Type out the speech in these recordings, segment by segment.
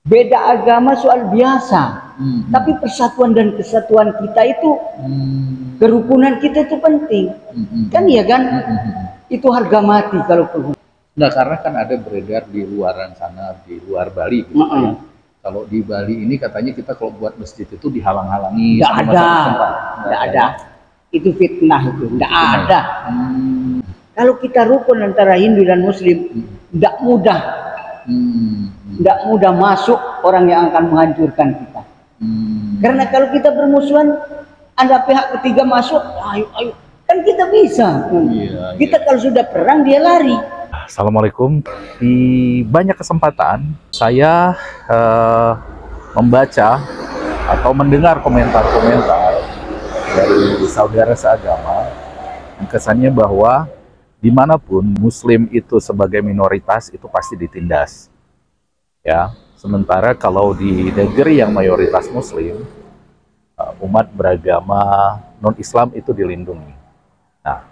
Beda agama soal biasa, tapi persatuan dan kesatuan kita itu, kerukunan kita itu penting, kan ya kan? Itu harga mati kalau kerukunan. Nah, karena kan ada beredar di luaran sana, di luar Bali, gitu ya. Kalau di Bali ini katanya kita kalau buat masjid itu dihalang-halangi. Tidak ada. Itu fitnah itu, tidak ada. Kalau kita rukun antara Hindu dan Muslim, tidak mudah. Tidak mudah masuk orang yang akan menghancurkan kita. Karena kalau kita bermusuhan, ada pihak ketiga masuk, ayo, kan kita bisa. Kita kalau sudah perang dia lari. Assalamualaikum. Di banyak kesempatan saya membaca atau mendengar komentar-komentar dari saudara seagama yang kesannya bahwa dimanapun Muslim itu sebagai minoritas itu pasti ditindas, ya. Sementara kalau di negeri yang mayoritas Muslim, umat beragama non-Islam itu dilindungi. Nah,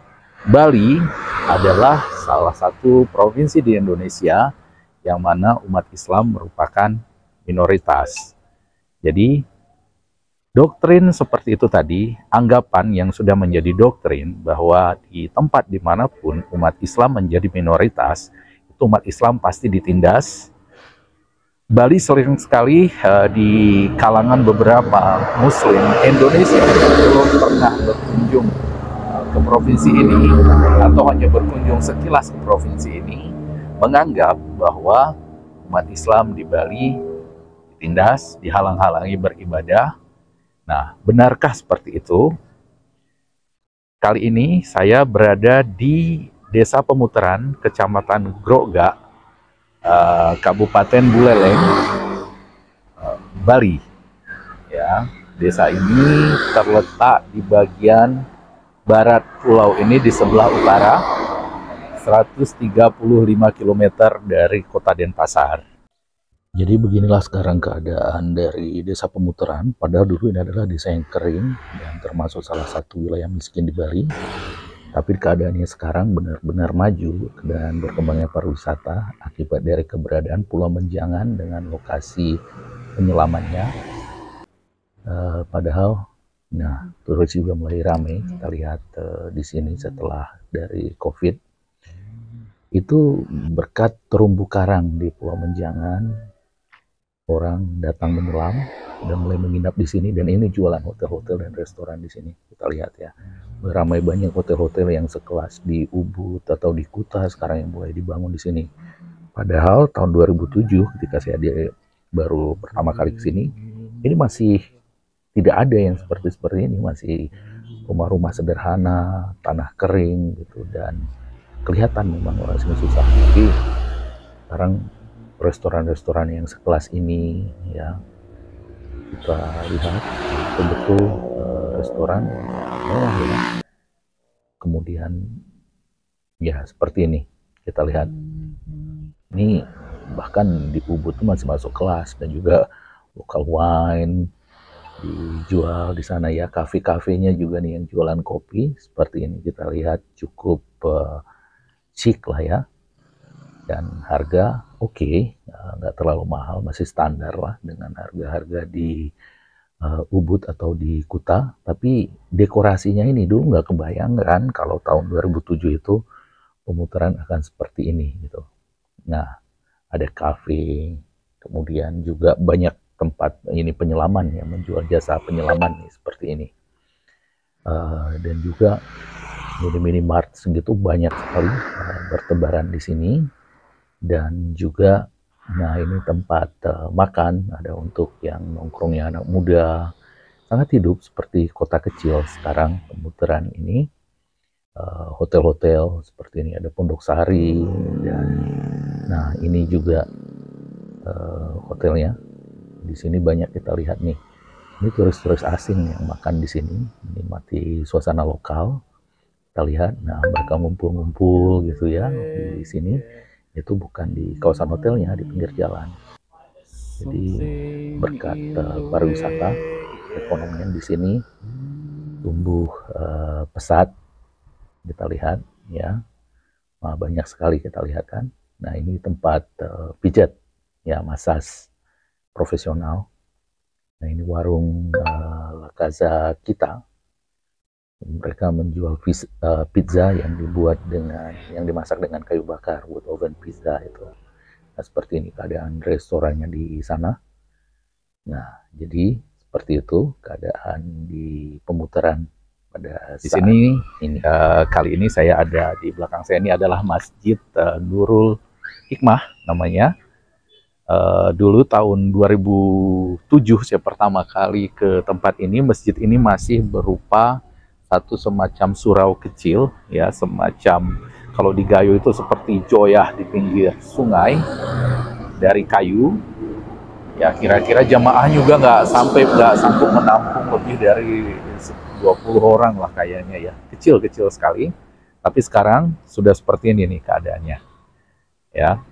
Bali adalah salah satu provinsi di Indonesia yang mana umat Islam merupakan minoritas. Jadi doktrin seperti itu tadi, anggapan yang sudah menjadi doktrin bahwa di tempat dimanapun umat Islam menjadi minoritas, itu umat Islam pasti ditindas. Bali sering sekali di kalangan beberapa Muslim Indonesia yang belum pernah berkunjung ke provinsi ini atau hanya berkunjung sekilas ke provinsi ini, menganggap bahwa umat Islam di Bali ditindas, dihalang-halangi beribadah. Nah, benarkah seperti itu? Kali ini saya berada di Desa Pemutaran, Kecamatan Grogak, Kabupaten Buleleng, Bali. Ya, desa ini terletak di bagian barat pulau ini di sebelah utara, 135 km dari Kota Denpasar. Jadi beginilah sekarang keadaan dari Desa Pemutaran. Padahal dulu ini adalah desa yang kering dan termasuk salah satu wilayah miskin di Bali. Tapi keadaannya sekarang benar-benar maju dan berkembangnya pariwisata akibat dari keberadaan Pulau Menjangan dengan lokasi penyelamannya. Padahal, nah, turis juga mulai ramai. Kita lihat di sini setelah dari COVID. Itu berkat terumbu karang di Pulau Menjangan. Orang datang menyelam dan mulai menginap di sini, dan ini jualan hotel-hotel dan restoran di sini. Kita lihat ya, ramai banyak hotel-hotel yang sekelas di Ubud atau di Kuta sekarang yang mulai dibangun di sini. Padahal tahun 2007 ketika saya baru pertama kali ke sini, ini masih tidak ada yang seperti ini, masih rumah-rumah sederhana, tanah kering gitu, dan kelihatan memang orang sini susah. Tapi sekarang restoran-restoran yang sekelas ini, ya, kita lihat betul-betul restoran mewah ya. Kemudian ya seperti ini kita lihat, ini bahkan di Ubud itu masih masuk kelas, dan juga local wine dijual di sana ya, kafe-kafenya juga nih yang jualan kopi seperti ini. Kita lihat cukup chic lah ya, dan harga oke, nggak terlalu mahal, masih standar lah dengan harga-harga di Ubud atau di Kuta. Tapi dekorasinya ini dulu nggak kebayang kan kalau tahun 2007 itu Pemutaran akan seperti ini gitu. Nah, ada kafe, kemudian juga banyak tempat ini penyelaman yang menjual jasa penyelaman nih, seperti ini. Dan juga mini-mart segitu banyak sekali bertebaran di sini. Dan juga, nah ini tempat makan, ada untuk yang nongkrongnya anak muda, sangat hidup seperti kota kecil sekarang Pemutaran ini. Hotel-hotel seperti ini, ada Pondok Sari, dan nah ini juga hotelnya. Di sini banyak kita lihat nih, ini turis-turis asing yang makan di sini, menikmati suasana lokal. Kita lihat, nah mereka ngumpul-ngumpul gitu ya di sini. Itu bukan di kawasan hotelnya, di pinggir jalan. Jadi berkat pariwisata, ekonominya di sini tumbuh pesat. Kita lihat ya, banyak sekali kita lihat kan. Nah ini tempat pijat ya, massage. profesional. Nah, ini warung La Casa kita. Mereka menjual pizza yang dimasak dengan kayu bakar, wood oven pizza itu. Nah, seperti ini keadaan restorannya di sana. Nah, jadi seperti itu keadaan di pemutaran pada di sini. Ini kali ini saya ada di belakang saya ini adalah Masjid Nurul Hikmah namanya. Dulu tahun 2007 saya pertama kali ke tempat ini. Masjid ini masih berupa satu semacam surau kecil, ya, semacam kalau di Gayo itu seperti joyah di pinggir sungai dari kayu. Ya, kira-kira jamaah juga nggak sanggup menampung lebih dari 20 orang lah kayaknya, ya, kecil-kecil sekali. Tapi sekarang sudah seperti ini nih keadaannya, ya.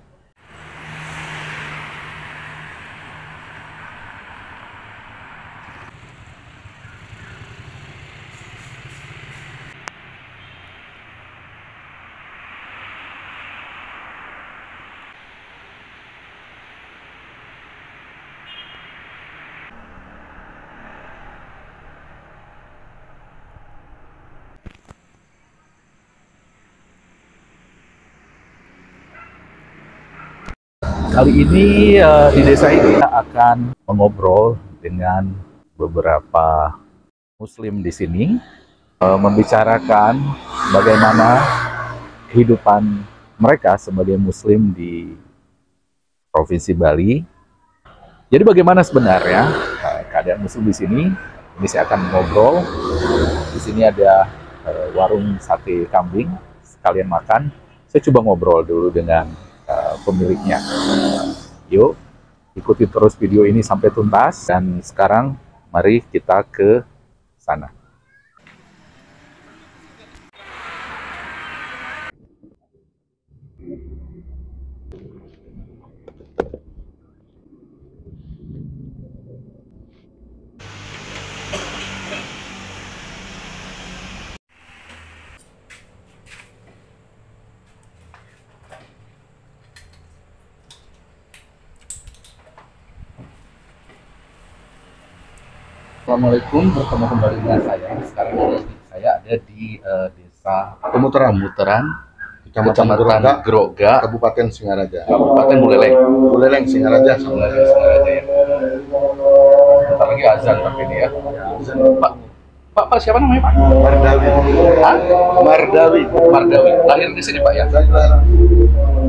Kali ini di desa ini kita akan mengobrol dengan beberapa Muslim di sini, membicarakan bagaimana kehidupan mereka sebagai Muslim di Provinsi Bali. Jadi bagaimana sebenarnya keadaan Muslim di sini? Ini saya akan ngobrol. Di sini ada warung sate kambing, sekalian makan. Saya coba ngobrol dulu dengan pemiliknya. Yuk, ikuti terus video ini sampai tuntas. Dan sekarang mari kita ke sana. Assalamualaikum, bertemu kembali dengan saya. Sekarang saya ada di desa Pemutaran, Kecamatan Groga, Kabupaten Singaraja. Kabupaten Buleleng. Buleleng Singaraja. Buleleng Singaraja, ya. Bentar lagi azan tapi ini ya. Pak, siapa namanya Pak? Mardawi. Hah? Mardawi. Mardawi. Lahir di sini Pak ya?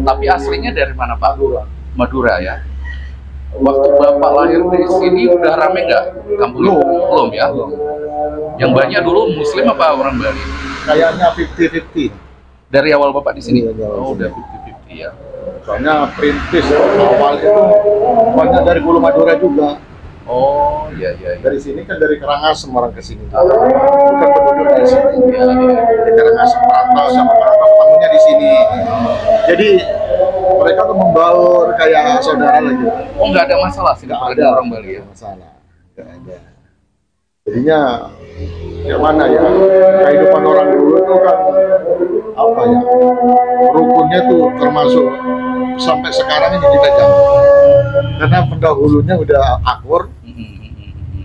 Tapi aslinya dari mana Pak? Madura ya. Waktu Bapak lahir di sini udah rame nggak kampungnya? Belum ya? Yang banyak dulu Muslim apa orang Bali? Kayaknya 50-50. Dari awal Bapak di sini? Iya, Oh, udah 50-50 ya. Soalnya perintis awal itu banyak dari Pulau Madura juga. Oh, iya. Dari sini kan dari Karangasem orang ke sini. Bukan penduduk dari sini. Iya. Dari Karangasem perantau sama perantau ketemunya di sini. Jadi mereka tuh membaur kayak saudara lagi. Oh, nggak ada masalah sih Nggak ada orang Bali ya? Masalah. Nggak ada. Jadinya yang mana ya, kehidupan orang dulu tuh kan apa ya, rukunnya tuh termasuk sampai sekarang ini dipegang karena pendahulunya udah akur.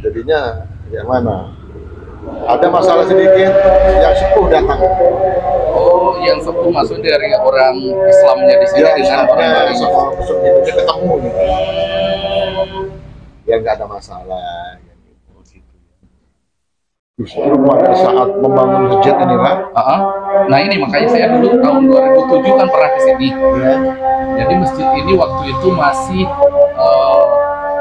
Jadinya yang mana ada masalah sedikit yang sepuh datang. Oh, yang sepuh masuk dari orang Islamnya di sini Ya, dengan orang Bali. itu ketemu gitu. Ya nggak ada masalah. Justru pada saat membangun masjid ini Pak. Nah ini makanya saya dulu tahun 2007 kan pernah ke sini. Ya. Jadi masjid ini waktu itu masih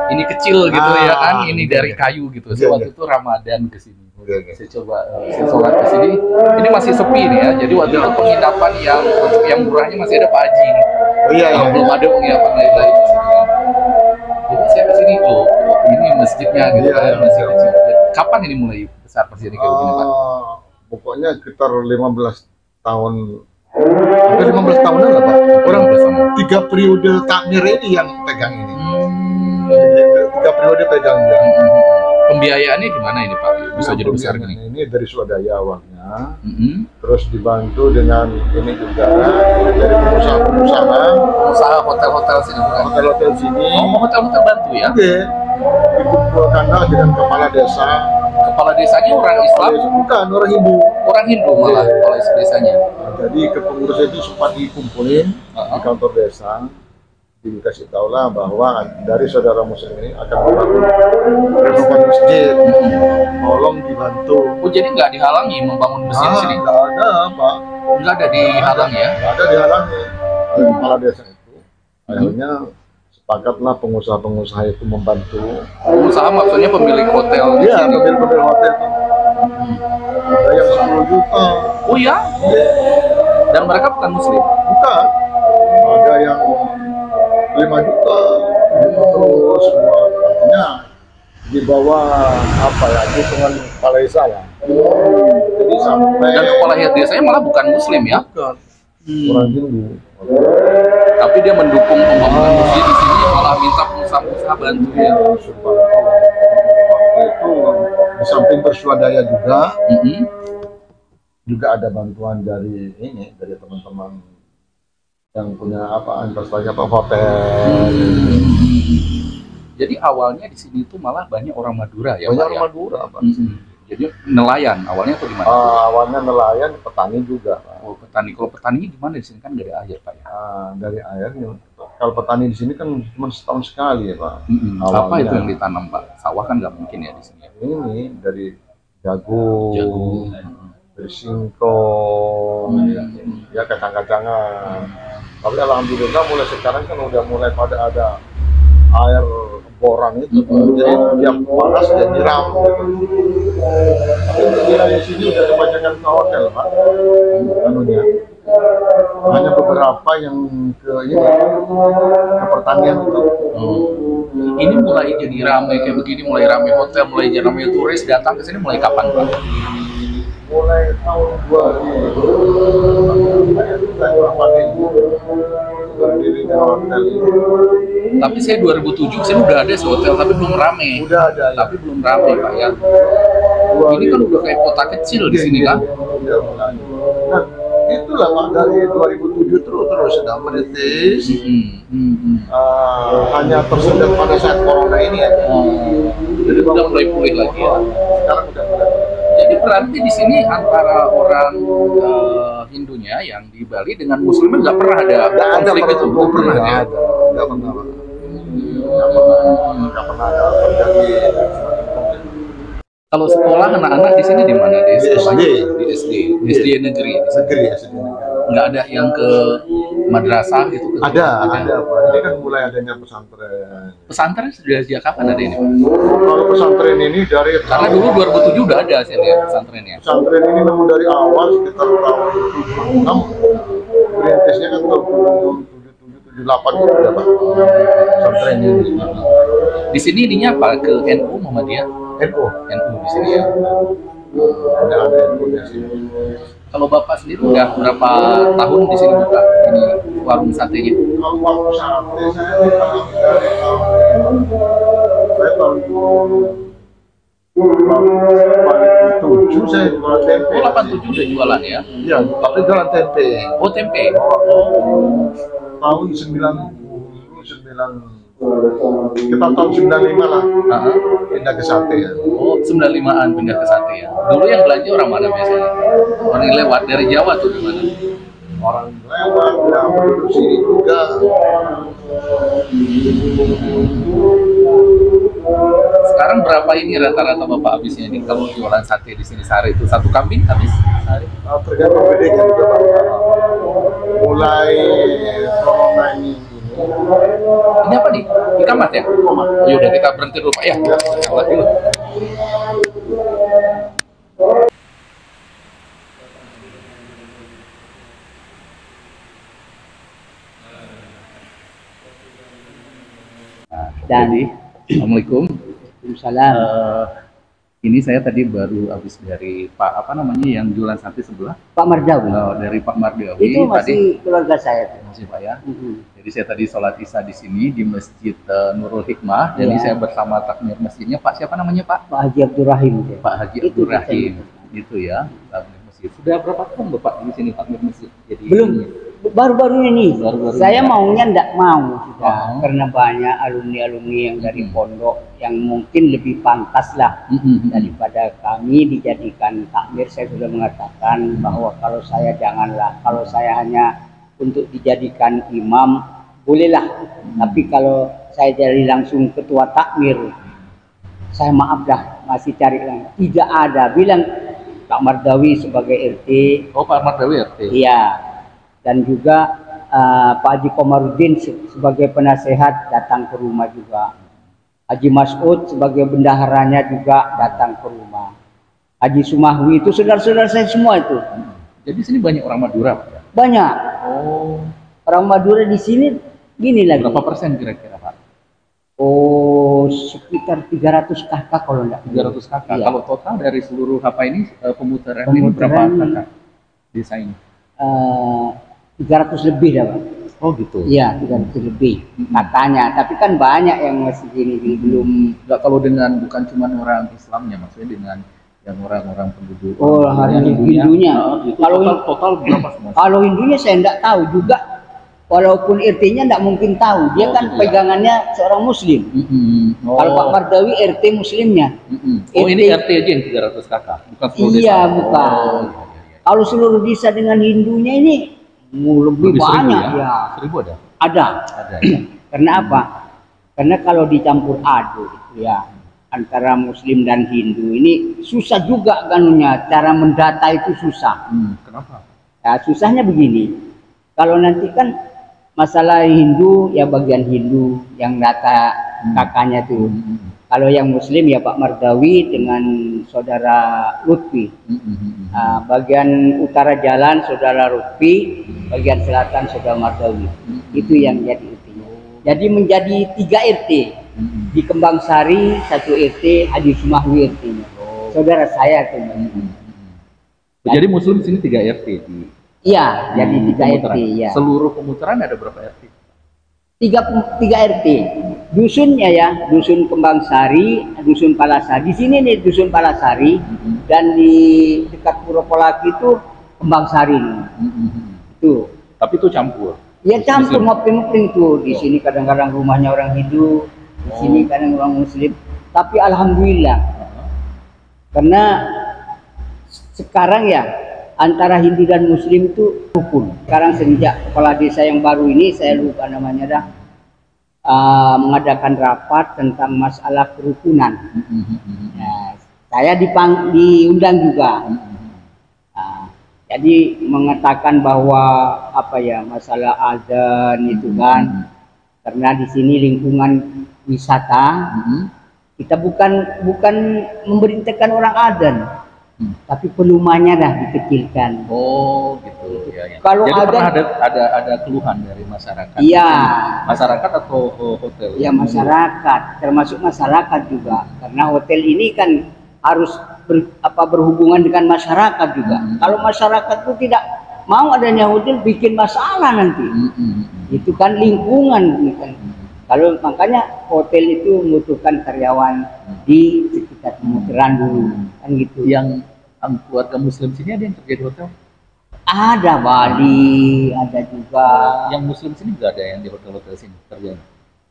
ini kecil gitu ya kan, ini dari kayu gitu. Saya waktu itu Ramadan ke sini. Saya coba saya sholat ke sini. Ini masih sepi nih ya. Jadi waktu itu penginapan yang murahnya masih ada Pak Haji. Oh iya. Belum ada penginapan lain di sini. Jadi saya ke sini loh. Ini masjidnya gitu kan masih kecil. Kapan ini mulai besar masjid ini kayak begini Pak? Pokoknya sekitar 15 tahun. Hampir 15 tahunan lah Pak. Orang 3 periode takmir ini yang pegang ini. 3 periode pegang ya. Pembiayaannya gimana ini Pak? Bisa jadi besar gini? Ini dari swadaya awalnya. terus dibantu dengan ini juga dari pengusaha-pengusaha, Usaha hotel-hotel sini bukan? hotel-hotel sini. Oh, hotel-hotel bantu ya? Oke, dikumpulkanlah dengan kepala desa. Kepala desanya orang Islam, Bukan, orang Hindu. orang Hindu malah kepala desanya. Nah, jadi kepengurusan itu sempat dikumpulin di kantor desa, dikasih tahulah bahwa dari saudara muslim ini akan membangun renovan masjid, tolong dibantu. Oh, jadi nggak dihalangi membangun masjid di sini? Nggak ada Pak, Nggak ada dihalangi ya? nggak ada dihalangi. Oleh kepala desa itu akhirnya sepakatlah pengusaha-pengusaha itu membantu. Pengusaha maksudnya pemilik hotel di Iya, sini? pemilik hotel itu ada yang 10 juta. Oh ya? Dan mereka bukan muslim? Bukan, ada yang 5 juta, terus semua artinya di bawah apa ya, hitungan kepala desa lah. Jadi sampai Dan kepala desanya malah bukan muslim ya? bukan orang Hindu. Tapi dia mendukung pembangunan masjid di sini, malah minta pengusaha-pengusaha bantu ya? Waktu itu di samping bersuadaya juga, Mm-mm. juga ada bantuan dari ini, dari teman-teman yang punya apa, investasi apa, hotel. Jadi awalnya di sini tuh malah banyak orang Madura ya, Banyak Pak, ya? orang Madura, Pak. Jadi nelayan awalnya tuh gimana? Awalnya nelayan, petani juga, Pak. Oh, petani. Kalau petaninya gimana di sini kan nggak ada air, Pak ya? Dari airnya. Kalau petani di sini kan cuma setahun sekali ya, Pak. Apa Awalnya. itu yang ditanam, Pak? Sawah kan nggak mungkin ya di sini. Ya? Ini dari jagung, Jagung. dari singkong, ya kacang-kacangan. Tapi alhamdulillah mulai sekarang kan udah mulai pada ada air boran itu, jadi tiap panas dia nyiram. Jadi di sini udah kebanyakan ke hotel, Pak. Anunya. Hanya beberapa yang ke ini, ke pertanian itu. Ini mulai jadi ramai kayak begini, mulai ramai hotel, mulai jadi ramai turis datang ke sini mulai kapan, Pak? Mulai tahun 2000 berdirinya hotel ini. Tapi saya 2007 sini udah ada hotel tapi belum rame. Udah ada ya. Tapi belum rame, Pak ya. Ini kan udah kayak kota kecil di sini kan. Udah mulai. Nah, itulah Pak, dari 2007 terus sudah menitis. Hanya tersendat pada saat corona ini ya. Jadi udah mulai pulih lagi ya. Sekarang udah mulai. Jadi berarti di sini antara orang Hindunya yang di Bali dengan Muslimnya nggak pernah ada konflik itu, nggak pernah ya? Nggak pernah, Pak. Nggak pernah ada terjadi. Kalau sekolah anak-anak di sini di mana? Di sekolahnya? SD. Di SD, SD negeri. Negeri ya, SD. Nggak ada yang ke madrasah gitu? Ada Pak. Ini kan mulai adanya pesantren. Pesantren sudah sejak kapan ada ini, Pak? Kalau pesantren ini dari Karena dulu 2007 udah ada saya lihat pesantrennya. pesantren ini memang dari awal sekitar tahun 76. Perintisnya kan tahun 77 78 itu udah Pak. Pesantren ini. Di sini ininya apa? Ke NU Muhammadiyah? NU. NU di sini ya. Ada NU di sini. Kalau Bapak sendiri udah berapa tahun di sini buka ini warung satenya? Kalau waktu sate saya ditanami dari tahun 87 saya jualan tempe. Oh, 87 udah jualan ya? Iya, tapi jualan tempe. Oh, tempe. Tahun 99 kita tahun 95 lah pindah ke sate ya. Oh, 95-an pindah ke sate ya. Dulu yang belanja orang mana biasanya? Orang yang lewat dari Jawa tuh di mana? Orang lewat ya, penduduk sini juga. Sekarang berapa ini rata-rata Bapak habisnya nih kalau jualan sate di sini sehari itu? Satu kambing habis sehari? Tergantung bedanya juga Pak. Mulai corona ini Ini apa nih? Ikamat ya? Yaudah kita berhenti dulu Pak ya. Ikamat dulu. Dan Assalamualaikum. Salam. Ini saya tadi baru habis dari Pak apa namanya yang jualan sate sebelah. Pak Mardawi. Dari Pak Mardawi. Itu tadi masih keluarga saya. masih Pak ya. Jadi saya tadi sholat isya di sini di Masjid Nurul Hikmah. Jadi Ya. saya bersama takmir masjidnya Pak siapa namanya Pak? Pak Haji Abdurrahim. Pak Haji Itu Abdurrahim. Itu ya. Takmir masjid masjid. Sudah berapa tahun Bapak di sini takmir masjid? Jadi Belum, baru-baru ini. Baru-baru Saya ini. maunya enggak mau sudah, Oh. karena banyak alumni-alumni yang dari pondok yang mungkin lebih pantas lah daripada kami dijadikan takmir. Saya sudah mengatakan bahwa kalau saya janganlah, kalau saya hanya untuk dijadikan imam bolehlah, tapi kalau saya jadi langsung ketua takmir, saya maaf dah, masih cari lagi. Tidak ada, bilang Pak Mardawi sebagai RT. Oh, Pak Mardawi RT. Iya, dan juga Pak Haji Komarudin sebagai penasehat datang ke rumah juga. Haji Mas'ud sebagai bendaharanya juga datang ke rumah. Haji Sumahwi itu saudara-saudara saya semua itu. Jadi sini banyak orang Madura, Pak, ya? Banyak. Oh, Orang Madura di sini gini lagi. berapa persen kira-kira, Pak? Oh, sekitar 300 kakak kalau enggak. 300 kakak. Iya. Kalau total dari seluruh apa ini pemutaran ini berapa kakak desa ini? 300 lebih dah, Pak. Oh gitu. Iya, 300 lebih katanya. Tapi kan banyak yang masih gini belum. Enggak, kalau dengan bukan cuma orang Islamnya, maksudnya dengan yang orang-orang penduduk. Oh, hari Hindunya. Gitu. Kalau Total berapa semua? Kalau Hindunya saya enggak tahu juga. Walaupun RT-nya enggak mungkin tahu. Dia Oh, kan gitu ya. pegangannya seorang Muslim. Oh. Kalau Pak Mardawi RT Muslimnya. Oh, ini RT aja yang 300 kakak, bukan seluruh desa. Iya, bukan. Oh, iya. Kalau seluruh desa dengan Hindunya ini lebih banyak seribu, ya. 1000 ada? Ada. Ada ya. Karena apa? Karena kalau dicampur aduk itu ya antara Muslim dan Hindu ini susah juga kanunya, cara mendata itu susah. Kenapa? Ya, susahnya begini. Kalau nanti kan masalah Hindu ya bagian Hindu yang data kakaknya tuh. Kalau yang Muslim ya Pak Mardawi dengan saudara Lutfi. Bagian utara jalan saudara Lutfi, bagian selatan saudara Mardawi. Itu yang jadi intinya. Jadi menjadi 3 RT. Di Kembang Sari 1 RT, Haji Sumahwi RT-nya. Saudara saya tuh. Jadi Muslim sini 3 RT di Iya, jadi 3 RT pemutaran. ya. Seluruh pemutaran ada berapa RT? 3 RT. Dusunnya ya, dusun Kembang Sari, dusun Palasari. Di sini nih dusun Palasari dan di dekat Purwolaki itu Kembang Sari nih. Itu. Tapi itu campur. Ya campur ngopeng-ngopeng tuh. Di sini kadang-kadang rumahnya orang Hindu, di sini kadang orang Muslim. Tapi alhamdulillah. Karena sekarang ya antara Hindu dan Muslim itu rukun. Sekarang semenjak kepala desa yang baru ini, saya lupa namanya dah, mengadakan rapat tentang masalah kerukunan. Nah, saya diundang juga. Jadi mengatakan bahwa apa ya masalah azan itu kan, karena di sini lingkungan wisata, kita bukan memerintahkan orang azan. Tapi pelumannya dah dikecilkan. Oh, gitu. Ya. Kalau jadi pernah ada ada keluhan dari masyarakat. Iya. Masyarakat atau hotel? Ya masyarakat, termasuk masyarakat juga. Karena hotel ini kan harus berhubungan dengan masyarakat juga. Kalau masyarakat itu tidak mau adanya hotel, bikin masalah nanti. Itu kan lingkungan. Kan. Kalau makanya hotel itu membutuhkan karyawan di sekitar pemutaran dulu, kan gitu. Yang keluarga Muslim sini ada yang kerja di hotel? Ada Bali, ada juga. Yang Muslim sini juga ada yang di hotel-hotel sini kerjanya?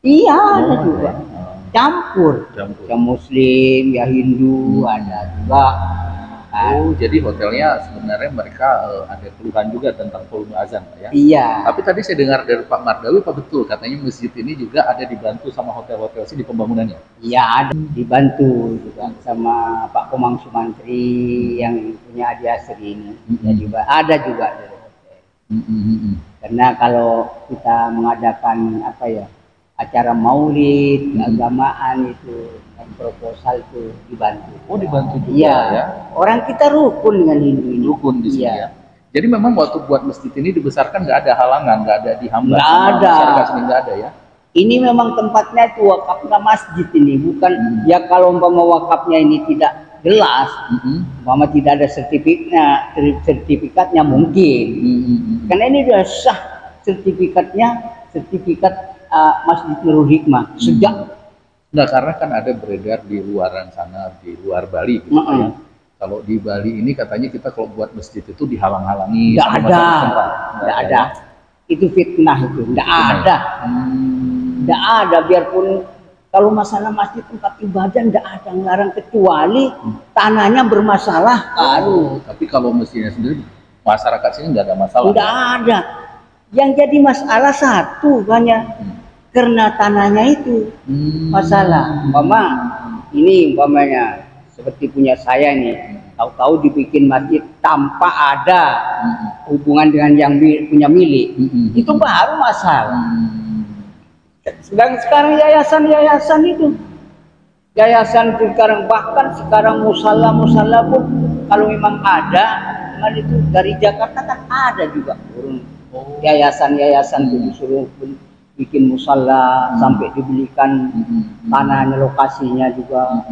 Iya, ada juga. Ya. Campur. Yang Muslim, ya Hindu, ada juga. Oh, jadi hotelnya sebenarnya mereka ada keluhan juga tentang volume azan, Pak ya? Iya. Tapi tadi saya dengar dari Pak Mardawi, Pak betul katanya masjid ini juga ada dibantu sama hotel-hotel sini di pembangunannya? Iya, ada dibantu juga sama Pak Komang Sumantri yang punya Adi Asri ini. Jadi ada juga dari hotel. Karena kalau kita mengadakan apa ya acara maulid, keagamaan itu dan proposal itu dibantu. Oh, dibantu juga iya. Ya? Orang kita rukun dengan Hindu ini. Rukun di sini iya. ya. Jadi memang waktu buat masjid ini dibesarkan nggak ada halangan, nggak ada dihambat. Nggak ada. Masyarakat sini nggak ada ya. Ini memang tempatnya itu wakafnya masjid ini, bukan ya kalau umpama wakafnya ini tidak jelas, umpama tidak ada sertifikatnya mungkin. Karena ini sudah sah sertifikat Masjid Nurul Hikmah sejak Nah, karena kan ada beredar di luaran sana, di luar Bali gitu ya. Kalau di Bali ini katanya kita kalau buat masjid itu dihalang-halangi. Nggak sama ada, masyarakat setempat. nggak ada. Itu fitnah itu, nggak ada. Nggak ada, biarpun kalau masalah masjid tempat ibadah nggak ada yang larang kecuali tanahnya bermasalah. Aduh, Tapi kalau masjidnya sendiri, masyarakat sini nggak ada masalah. nggak ada. Yang jadi masalah satu hanya karena tanahnya itu masalah. Ini umpamanya seperti punya saya nih, tahu-tahu dibikin masjid tanpa ada hubungan dengan yang punya milik, itu baru masalah. Sedang sekarang yayasan itu, yayasan sekarang bahkan sekarang musala pun kalau memang ada, memang itu dari Jakarta kan ada juga yayasan itu disuruh bikin musala sampai dibelikan tanahnya, lokasinya juga.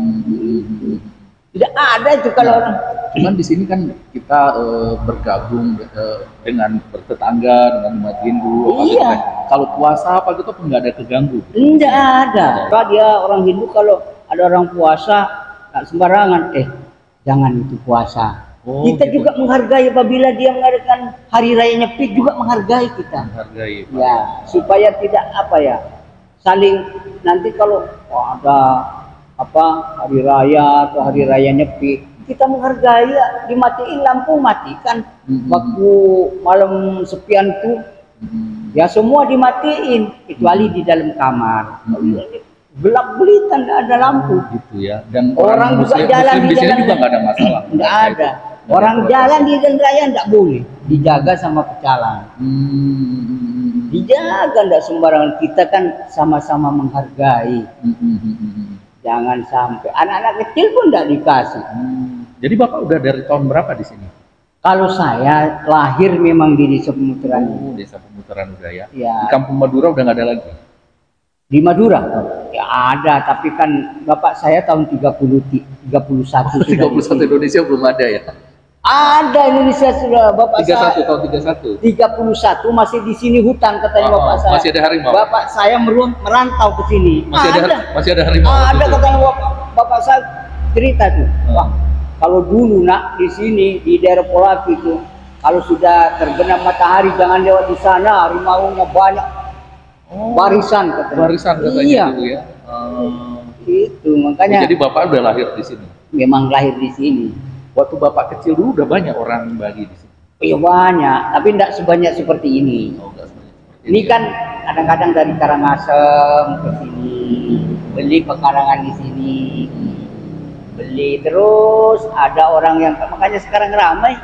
Tidak ada itu kalau orang. Cuman di sini kan kita bergabung dengan bertetangga dengan umat Hindu. Iya. Kalau puasa apa gitu nggak ada keganggu. Tidak ada. Kalau dia orang Hindu kalau ada orang puasa tak sembarangan. Jangan itu puasa. Kita gitu. juga menghargai apabila dia mengadakan hari raya Nyepi juga menghargai kita. Menghargai. Ya, supaya tidak saling nanti kalau ada hari raya atau hari raya Nyepi, kita menghargai, dimatiin lampu matikan. Waktu malam sepian tuh ya semua dimatiin kecuali di dalam kamar. Gelap gulita, nggak ada lampu. Gitu ya. Dan orang juga jalan di sini juga nggak ada masalah. Nggak ada. Orang jalan di jalan raya nggak boleh, dijaga sama pecalang. Dijaga, nggak sembarangan. Kita kan sama-sama menghargai. Jangan sampai anak-anak kecil pun nggak dikasih. Jadi Bapak udah dari tahun berapa di sini? Kalau saya lahir memang di Desa Pemutaran. Desa Pemutaran udah ya. Ya. Di Kampung Madura udah nggak ada lagi. Di Madura? Ya ada, tapi kan bapak saya tahun 31 31 sudah. Indonesia belum ada ya. Ada Indonesia sudah, bapak 31 saya. tahun 31. 31 masih di sini hutan katanya bapak saya. Masih ada harimau. Bapak saya merantau ke sini. Masih ada harimau. Ada katanya bapak saya cerita tuh. Wah, kalau dulu nak di sini di daerah Polaki itu kalau sudah terbenam matahari jangan lewat di sana, harimaunya banyak. Warisan katanya. Iya. Gitu ya. Itu makanya. Jadi Bapak udah lahir di sini. Memang lahir di sini. Waktu Bapak kecil dulu udah banyak orang Bali di sini. Iya banyak, tapi tidak sebanyak seperti ini. Enggak sebanyak seperti Ini kan kadang-kadang dari Karangasem ke sini, beli pekarangan di sini, beli terus ada orang yang makanya sekarang ramai.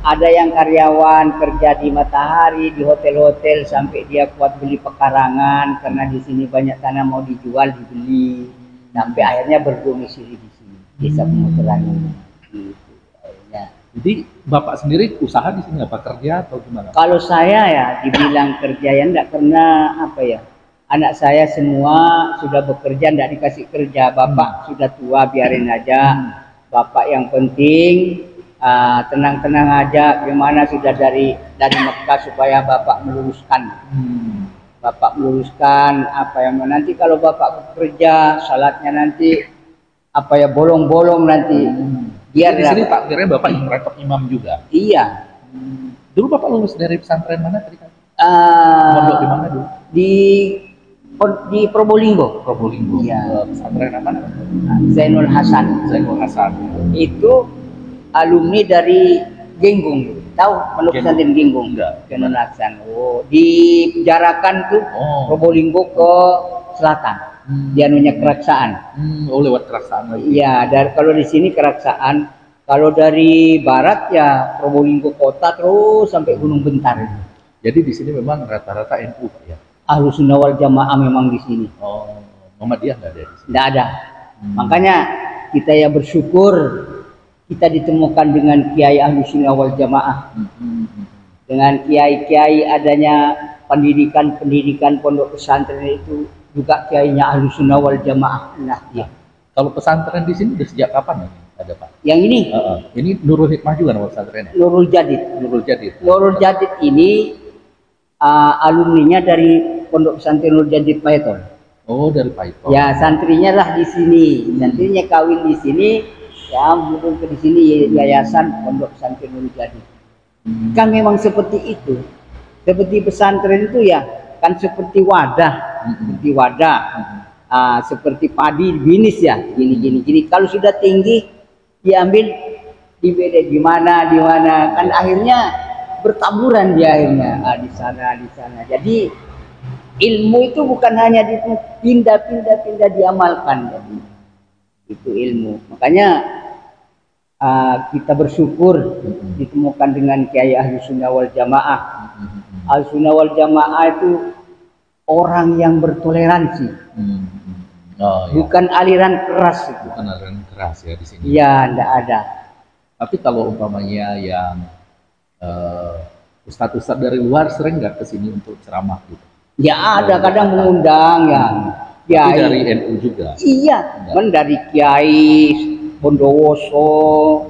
Ada yang karyawan kerja di Matahari, di hotel-hotel sampai dia kuat beli pekarangan karena di sini banyak tanah mau dijual dibeli sampai akhirnya berdomisili di sini Desa Pemutaran ini. Gitu, akhirnya. Jadi Bapak sendiri usaha di sini apa kerja atau gimana? Kalau saya ya dibilang kerja ya enggak karena anak saya semua sudah bekerja enggak dikasih kerja. Bapak sudah tua biarin aja. Bapak yang penting tenang-tenang aja, gimana sudah dari Mekah supaya Bapak meluruskan. Bapak meluruskan nanti kalau Bapak bekerja, salatnya nanti bolong-bolong nanti. Biar di sini takdirnya Bapak rekap imam juga. Iya. Dulu Bapak lulus dari pesantren mana tadi kan? Di mana dulu? Di Probolinggo. Probolinggo. Iya. Pesantren apa namanya? Zainul Hasan. Itu alumni dari Genggong, tahu Pondok Pesantren Genggong? Enggak. Zainul Hasan. Dijarakan tuh Probolinggo ke selatan. Dia anunya Keraksaan. Lewat Keraksaan lagi. Iya, kalau di sini Keraksaan. Kalau dari barat ya Probolinggo kota terus sampai Gunung Bentar. Jadi di sini memang rata-rata NU ya. Ahlussunnah wal Jamaah memang di sini. Muhammadiyah nggak ada di sini. Nggak ada. Makanya kita ya bersyukur kita ditemukan dengan kiai Ahlussunnah wal Jamaah. Dengan kiai-kiai adanya pendidikan pondok pesantren itu juga kiainya Ahlussunnah wal Jamaah. Nah, ya. Kalau pesantren di sini udah sejak kapan ya? Ada Pak? Yang ini? Ini Nurul Hikmah juga nama pesantrennya? Nurul Jadid. Nurul Jadid ini alumninya dari Pondok Pesantren Nurul Jadid Paiton. Oh, dari Paiton. Ya, santrinya lah di sini. Santrinya kawin di sini. Ya, kemudian ke di sini yayasan Pondok Pesantren Nurul Jadi. Kan memang seperti itu. Seperti pesantren itu ya, kan seperti wadah, seperti wadah, seperti padi binis ya, gini. Kalau sudah tinggi, diambil, dibeda di mana, kan akhirnya bertaburan di akhirnya, di sana. Jadi ilmu itu bukan hanya pindah diamalkan, jadi itu ilmu. Makanya kita bersyukur ditemukan dengan Kiai Ahli Sunnah wal Jamaah. Ahli Sunnah wal Jamaah itu orang yang bertoleransi, bukan aliran keras itu. Bukan aliran keras ya di sini. Iya, enggak ada. Tapi kalau umpamanya yang ustadz-ustadz dari luar sering nggak ke sini untuk ceramah gitu? Ya ada, kadang mengundang ya. Tapi dari NU juga? Iya, kan dari Kiai Bondowoso,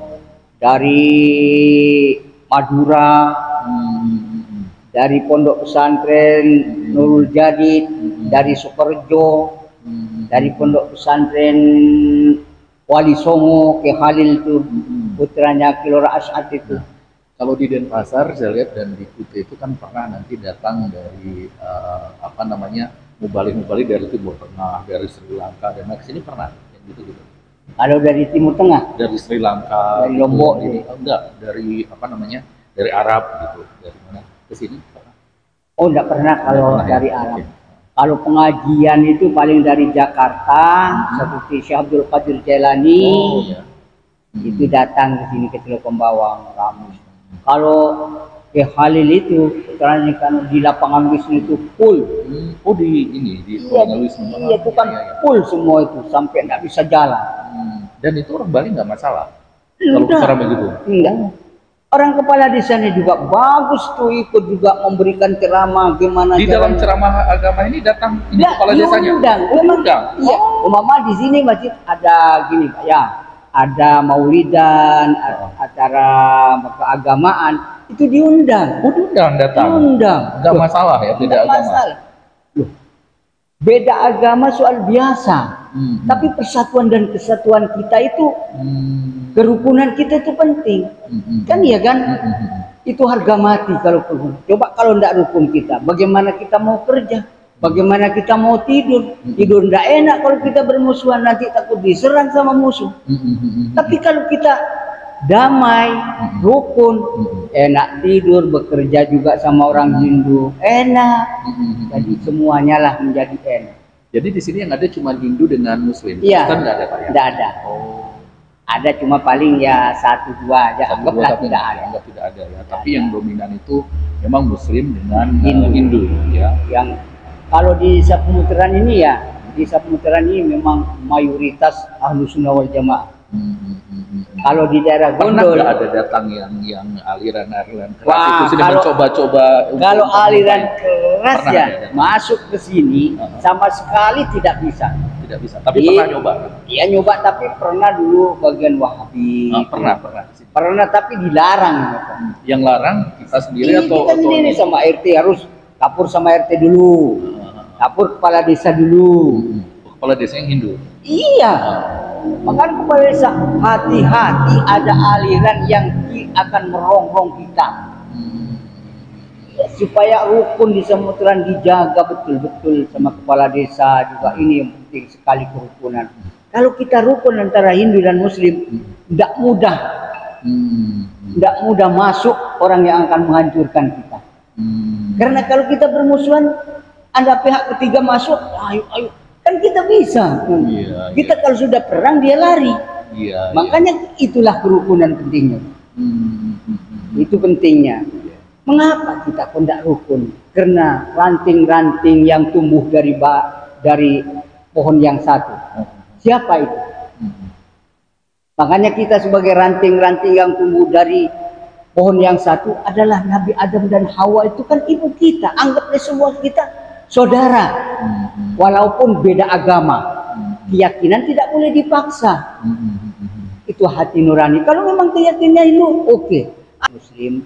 dari Madura, dari Pondok Pesantren Nurul Jadi, dari Sukorejo, dari Pondok Pesantren Wali Songo, Ki Khalil itu, putranya Kilora As'ad itu. Kalau di Denpasar saya lihat dan di Kuta itu kan pernah nanti datang dari mubalik dari Timur Tengah, dari Sri Lanka, dan sini pernah gitu. Kalau dari Timur Tengah, dari Sri Lanka, dari Lombok ini enggak, dari dari Arab gitu, dari mana ke sini pernah? Oh, enggak pernah kalau dari Arab. Kalau pengajian itu paling dari Jakarta, seperti Syekh Abdul Qadir Jailani, itu datang ke sini ke Cilokong Bawang, Ramus. Kalau ke Khalil itu, karena kan di lapangan Wisnu itu full. Oh di lapangan Wisnu. Iya, itu kan full semua itu, sampai nggak bisa jalan. Dan itu orang Bali nggak masalah kalau ceramah begitu? Enggak. Orang kepala desanya juga bagus tuh, ikut juga memberikan ceramah gimana. Di dalam ceramah agama ini datang kepala desanya? Diundang. Iya. Umpama di sini masjid ada gini Pak ya, ada maulidan, acara keagamaan itu diundang. Oh diundang datang? Diundang. Nggak masalah ya, beda agama? Masalah. Loh, beda agama soal biasa. Tapi persatuan dan kesatuan kita itu, kerukunan kita itu penting. Kan iya kan? Itu harga mati kalau rukun. Coba kalau tidak rukun kita, bagaimana kita mau kerja? Bagaimana kita mau tidur? Tidur tidak enak kalau kita bermusuhan, nanti takut diserang sama musuh. Tapi kalau kita damai, rukun, enak tidur, bekerja juga sama orang Hindu, enak. Jadi semuanya lah menjadi enak. Jadi di sini yang ada cuma Hindu dengan Muslim. Iya. Kristen nggak ada Pak ya? Nggak ada. Oh. Ada cuma paling ya 1-2 aja. Anggaplah tidak ada. Anggap tidak ada ya. Tapi yang dominan itu memang Muslim dengan Hindu ya. Yang kalau di sepemutaran ini ya, di sepemutaran ini memang mayoritas Ahlus Sunnah wal Jamaah. Kalau di daerah Gondol pernah ada datang yang aliran keras itu sini mencoba-coba. Kalau aliran keras ya masuk ke sini sama sekali tidak bisa. Tidak bisa. Tapi pernah nyoba. Iya nyoba, tapi pernah dulu bagian Wahabi. Pernah tapi dilarang. Yang larang kita sendiri atau? Kita sendiri sama RT, harus lapor sama RT dulu. Lapor kepala desa dulu. Kepala desa yang Hindu. Iya. Makanya kepala desa hati-hati, ada aliran yang akan merongrong kita. Supaya rukun di sepemutaran dijaga betul-betul sama kepala desa juga, ini yang penting sekali kerukunan. Kalau kita rukun antara Hindu dan Muslim, tidak mudah masuk orang yang akan menghancurkan kita. Karena kalau kita bermusuhan, ada pihak ketiga masuk, ayo. Kan kita bisa. Kita kalau sudah perang dia lari. Makanya itulah kerukunan pentingnya. Itu pentingnya. Mengapa kita pun tidak rukun? Karena ranting-ranting yang tumbuh dari pohon yang satu. Siapa itu? Makanya kita sebagai ranting-ranting yang tumbuh dari pohon yang satu adalah Nabi Adam dan Hawa, itu kan ibu kita. Anggaplah semua kita saudara. Walaupun beda agama. Keyakinan tidak boleh dipaksa. Itu hati nurani. Kalau memang keyakinannya itu oke. Muslim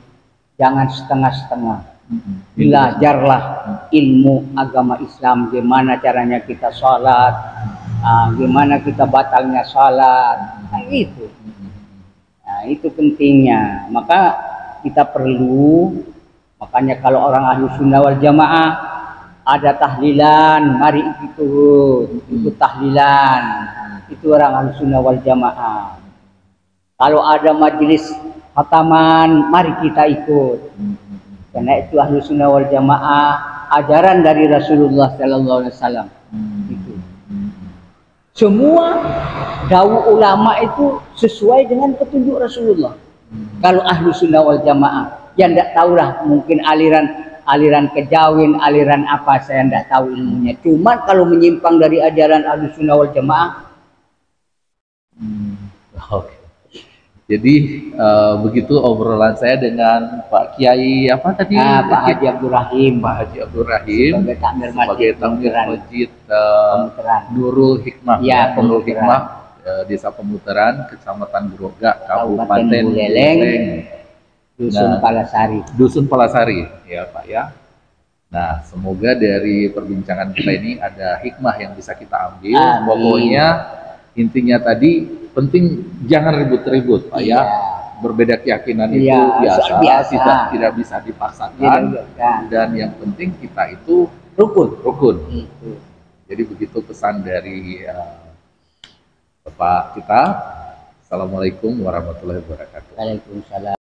jangan setengah-setengah. Belajarlah ilmu agama Islam, gimana caranya kita sholat, gimana kita batalnya sholat, itu. Nah, itu pentingnya. Maka kita perlu, makanya kalau orang ahlu sunnah wal jamaah ada tahlilan, mari ikut tahlilan. Itu orang ahlu sunnah wal jamaah. Kalau ada majelis khataman, mari kita ikut. Karena itu ahlu sunnah wal jamaah, ajaran dari Rasulullah Sallallahu Alaihi Wasallam. Itu. Semua dawuh ulama itu sesuai dengan petunjuk Rasulullah. Kalau ahlu sunnah wal jamaah, yang tidak tahulah mungkin aliran kejawin, aliran apa, saya tidak tahu ilmunya. Cuma kalau menyimpang dari ajaran ahlu sunnah wal jamaah. Oke. Jadi begitu obrolan saya dengan Pak Kiai apa tadi? Pak Haji Abdul Rahim. Pak Haji Abdul Rahim sebagai takmir masjid Nurul Hikmah. Ya, Nurul Hikmah, Desa Pemutaran, Kecamatan Groga, Kabupaten Buleleng, Dusun Nah, Palasari. Dusun Palasari, ya Pak ya. Nah, semoga dari perbincangan kita ini ada hikmah yang bisa kita ambil. Amin. Pokoknya intinya tadi penting jangan ribut-ribut Pak ya. Berbeda keyakinan itu biasa, tidak bisa dipaksakan. Dan yang penting kita itu rukun. Jadi begitu pesan dari Bapak kita. Assalamualaikum warahmatullahi wabarakatuh. Waalaikumsalam.